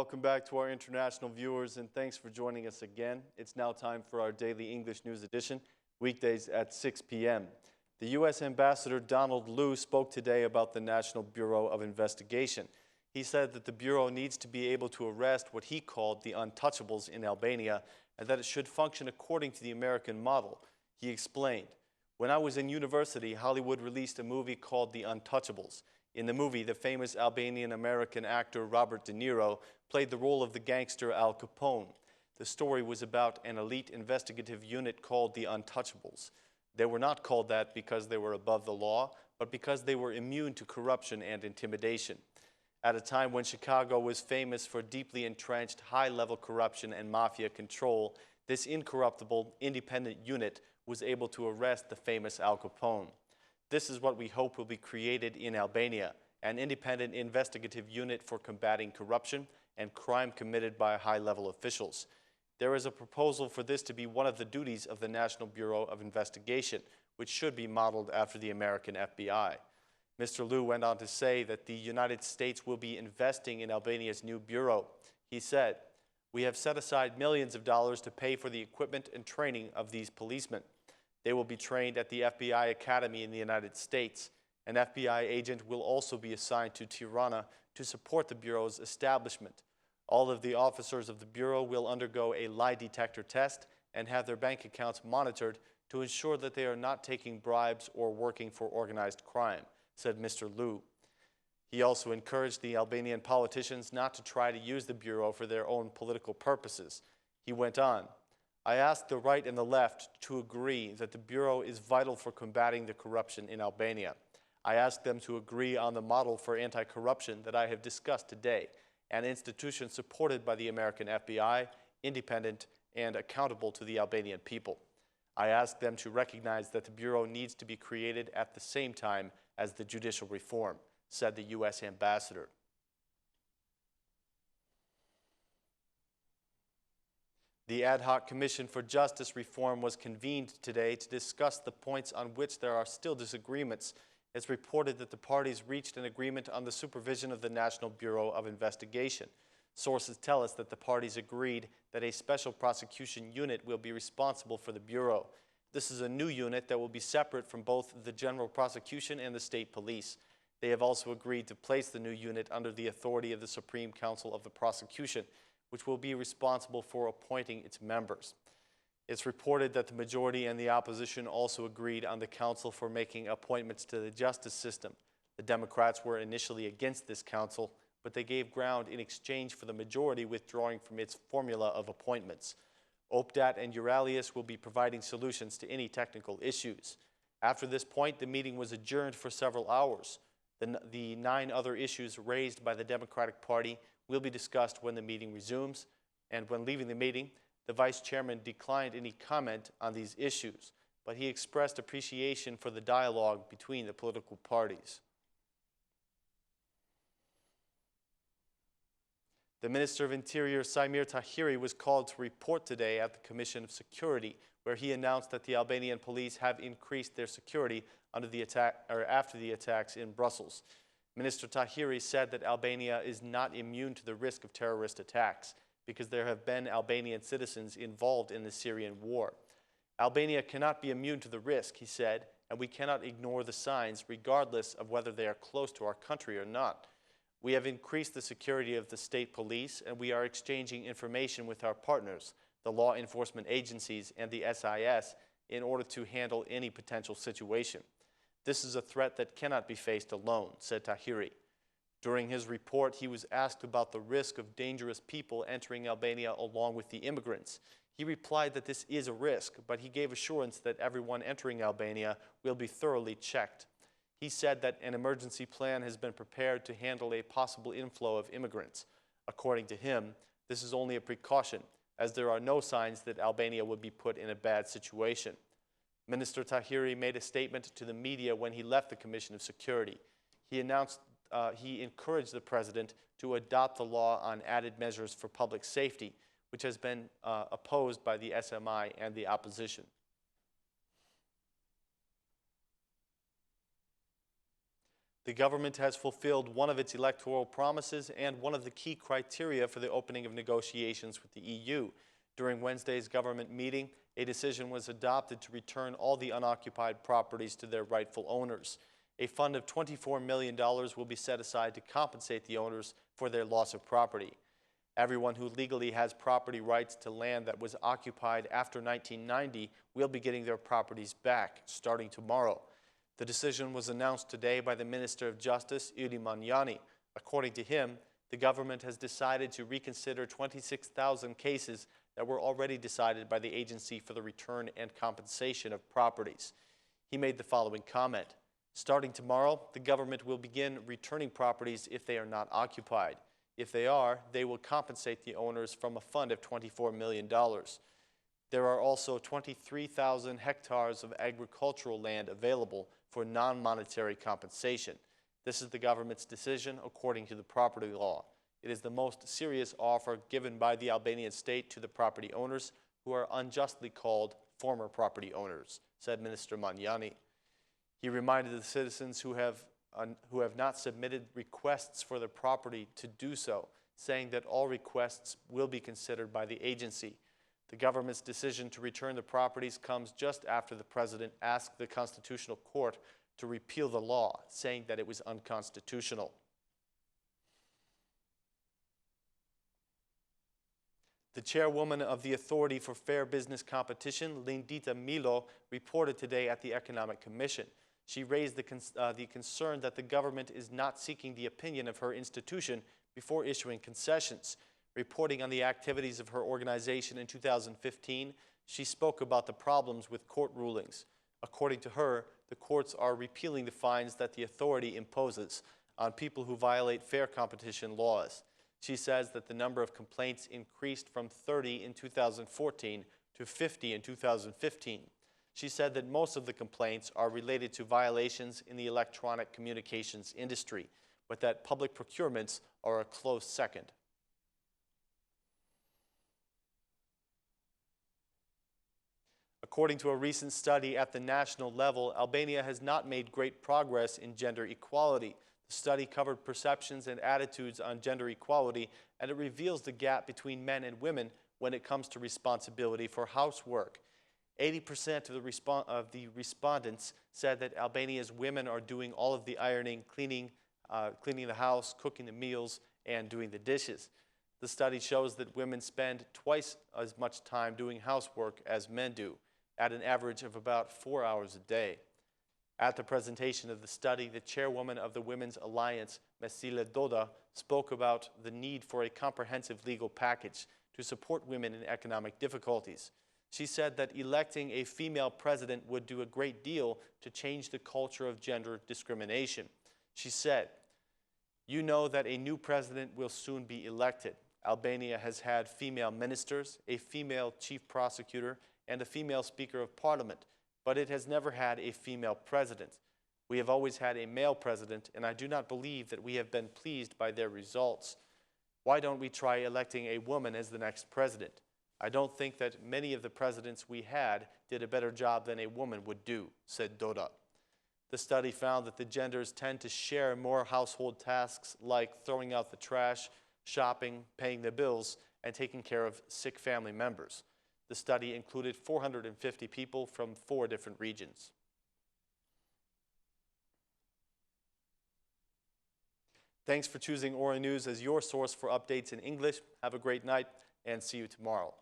Welcome back to our international viewers, and thanks for joining us again. It's now time for our daily English news edition, weekdays at 6 p.m. The U.S. Ambassador Donald Liu spoke today about the National Bureau of Investigation. He said that the Bureau needs to be able to arrest what he called the Untouchables in Albania, and that it should function according to the American model. He explained, "When I was in university, Hollywood released a movie called The Untouchables. In the movie, the famous Albanian-American actor Robert De Niro played the role of the gangster Al Capone. The story was about an elite investigative unit called the Untouchables. They were not called that because they were above the law, but because they were immune to corruption and intimidation. At a time when Chicago was famous for deeply entrenched high-level corruption and mafia control, this incorruptible, independent unit was able to arrest the famous Al Capone. This is what we hope will be created in Albania, an independent investigative unit for combating corruption and crime committed by high-level officials. There is a proposal for this to be one of the duties of the National Bureau of Investigation, which should be modeled after the American FBI." Mr. Liu went on to say that the United States will be investing in Albania's new bureau. He said, "We have set aside millions of dollars to pay for the equipment and training of these policemen. They will be trained at the FBI Academy in the United States. An FBI agent will also be assigned to Tirana to support the Bureau's establishment. All of the officers of the Bureau will undergo a lie detector test and have their bank accounts monitored to ensure that they are not taking bribes or working for organized crime," said Mr. Liu. He also encouraged the Albanian politicians not to try to use the Bureau for their own political purposes. He went on, "I asked the right and the left to agree that the Bureau is vital for combating the corruption in Albania. I asked them to agree on the model for anti-corruption that I have discussed today, an institution supported by the American FBI, independent and accountable to the Albanian people. I asked them to recognize that the Bureau needs to be created at the same time as the judicial reform," said the U.S. ambassador. The Ad Hoc Commission for Justice Reform was convened today to discuss the points on which there are still disagreements. It's reported that the parties reached an agreement on the supervision of the National Bureau of Investigation. Sources tell us that the parties agreed that a special prosecution unit will be responsible for the Bureau. This is a new unit that will be separate from both the General Prosecution and the State Police. They have also agreed to place the new unit under the authority of the Supreme Council of the Prosecution, which will be responsible for appointing its members. It's reported that the majority and the opposition also agreed on the council for making appointments to the justice system. The Democrats were initially against this council, but they gave ground in exchange for the majority withdrawing from its formula of appointments. OPDAT and Euralius will be providing solutions to any technical issues. After this point, the meeting was adjourned for several hours. The 9 other issues raised by the Democratic Party will be discussed when the meeting resumes, and when leaving the meeting, the vice chairman declined any comment on these issues, but he expressed appreciation for the dialogue between the political parties. The Minister of Interior, Sajmir Tahiri, was called to report today at the Commission of Security, where he announced that the Albanian police have increased their security after the attacks in Brussels. Minister Tahiri said that Albania is not immune to the risk of terrorist attacks, because there have been Albanian citizens involved in the Syrian war. Albania cannot be immune to the risk, he said, and we cannot ignore the signs regardless of whether they are close to our country or not. We have increased the security of the state police, and we are exchanging information with our partners, the law enforcement agencies and the SIS, in order to handle any potential situation. This is a threat that cannot be faced alone, said Tahiri. During his report, he was asked about the risk of dangerous people entering Albania along with the immigrants. He replied that this is a risk, but he gave assurance that everyone entering Albania will be thoroughly checked. He said that an emergency plan has been prepared to handle a possible inflow of immigrants. According to him, this is only a precaution, as there are no signs that Albania would be put in a bad situation. Minister Tahiri made a statement to the media when he left the Commission of Security. He encouraged the president to adopt the law on added measures for public safety, which has been opposed by the SMI and the opposition. The government has fulfilled one of its electoral promises and one of the key criteria for the opening of negotiations with the EU. During Wednesday's government meeting, a decision was adopted to return all the unoccupied properties to their rightful owners. A fund of $24 million will be set aside to compensate the owners for their loss of property. Everyone who legally has property rights to land that was occupied after 1990 will be getting their properties back starting tomorrow. The decision was announced today by the Minister of Justice, Manjani. According to him, the government has decided to reconsider 26,000 cases that were already decided by the Agency for the Return and Compensation of Properties. He made the following comment. Starting tomorrow, the government will begin returning properties if they are not occupied. If they are, they will compensate the owners from a fund of $24 million. There are also 23,000 hectares of agricultural land available for non-monetary compensation. This is the government's decision according to the property law. It is the most serious offer given by the Albanian state to the property owners who are unjustly called former property owners, said Minister Manjani. He reminded the citizens who have not submitted requests for their property to do so, saying that all requests will be considered by the agency. The government's decision to return the properties comes just after the president asked the Constitutional Court to repeal the law, saying that it was unconstitutional. The chairwoman of the Authority for Fair Business Competition, Lindita Milo, reported today at the Economic Commission. She raised the concern that the government is not seeking the opinion of her institution before issuing concessions. Reporting on the activities of her organization in 2015, she spoke about the problems with court rulings. According to her, the courts are repealing the fines that the authority imposes on people who violate fair competition laws. She says that the number of complaints increased from 30 in 2014 to 50 in 2015. She said that most of the complaints are related to violations in the electronic communications industry, but that public procurements are a close second. According to a recent study at the national level, Albania has not made great progress in gender equality. The study covered perceptions and attitudes on gender equality, and it reveals the gap between men and women when it comes to responsibility for housework. 80% of the respondents said that Albania's women are doing all of the ironing, cleaning the house, cooking the meals, and doing the dishes. The study shows that women spend twice as much time doing housework as men do, at an average of about 4 hours a day. At the presentation of the study, the chairwoman of the Women's Alliance, Mesile Doda, spoke about the need for a comprehensive legal package to support women in economic difficulties. She said that electing a female president would do a great deal to change the culture of gender discrimination. She said, "You know that a new president will soon be elected. Albania has had female ministers, a female chief prosecutor, and a female Speaker of Parliament, but it has never had a female president. We have always had a male president, and I do not believe that we have been pleased by their results. Why don't we try electing a woman as the next president? I don't think that many of the presidents we had did a better job than a woman would do," said Doda. The study found that the genders tend to share more household tasks like throwing out the trash, shopping, paying the bills, and taking care of sick family members. The study included 450 people from 4 different regions. Thanks for choosing Aura News as your source for updates in English. Have a great night and see you tomorrow.